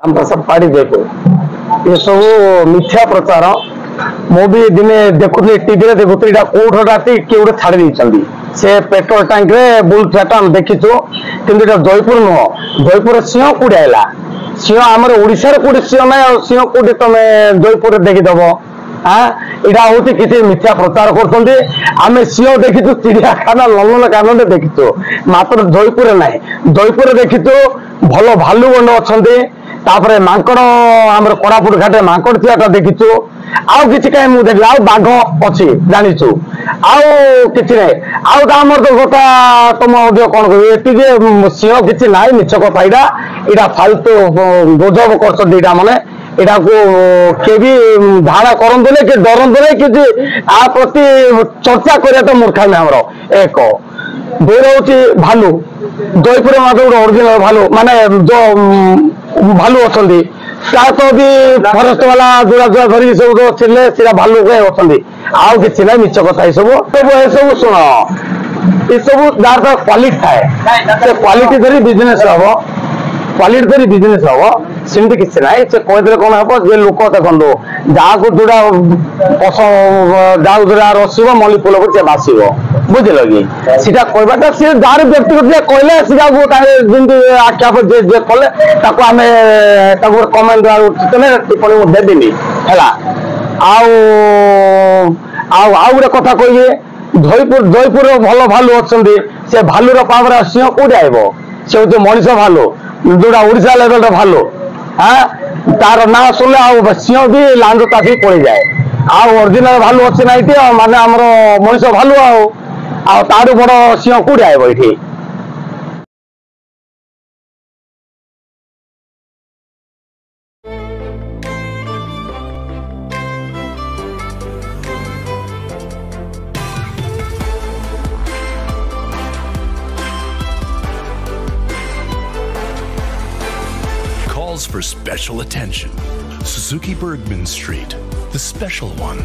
हम सब पाड़ी देखो ये सब मिथ्या प्रचार मु भी दिने देखुली टीवी रे देखुली कोठ राति किए गोटे छाड़ी देइछंदी से पेट्रोल टैंक रे बुल ठाटा हम देखिछु किंतु जयपुर नुह जयपुर सिंह कोडी आइला सिंह आमर ओडिसा रे कोडी सिंह नै सिंह कोडी तमे जयपुर रे देखि दबो हाँ इटा हूँ किसी मिथ्या प्रचार करते आम सिंह देखीचु चिड़ियाखाना लंदन कानन देखीचु मात्र जयपुर ना जयपुर देखीचु भल भालु गंड अच्छा मांकड़ आम कोरापुट घाटे मांकड़ थिया देखीचु आउ कि कहीं मुझे देखी आउ बाघ अच्छी जाचु आउ कि आमर तो कथा तुम कौन कह सिंह कि ना मिछ कथा यहाँ फालतू गुजब कर मैंने यहाँ को के भी धारणा करते कि डरते कि आ प्रति चर्चा करा तो मूर्खामी आमर एक दूर हूँ भालू जयपुर गोटे ओरिजिनल भालू माने जो भालू अच्छा तो भी फरेस्ट वाला जोड़ा जोड़ा धरिक सब जो थे सीधा भालू अच्छा आउ कि ना मिछ कथा सब सब शुण ये सब जार क्वालिटी थाए क्वालिटी धरी बिजनेस हम क्वालिटी धरी बिजनेस हम सेमती किसी ना से कहते कौन हम जे लोक देखो जहाँ को जोड़ा पसंद जहाँ रसब मल्ली फूल को बासिब बुझल कि सीटा कहवाटा सी जार व्यक्तिगत कहले सीधा आख्या जे कले आम कमेंट टिप्पणी देविनी है गोटे कथा कहे जयपुर भल भालू अच्छा से भालूर पावर सिंह कौटी आब से हूँ मनीष भालू जोड़ा ओडिशा लेवल भालू हाँ तार ना शुणले आ सिंह भी लांज ताकि पड़ जाए आरिजिनाल भालू अच्छे ना माने आमर मनीष भालू तारू बड़ सिंह कौटी आब ये For special attention. Suzuki Bergman Street, the special one.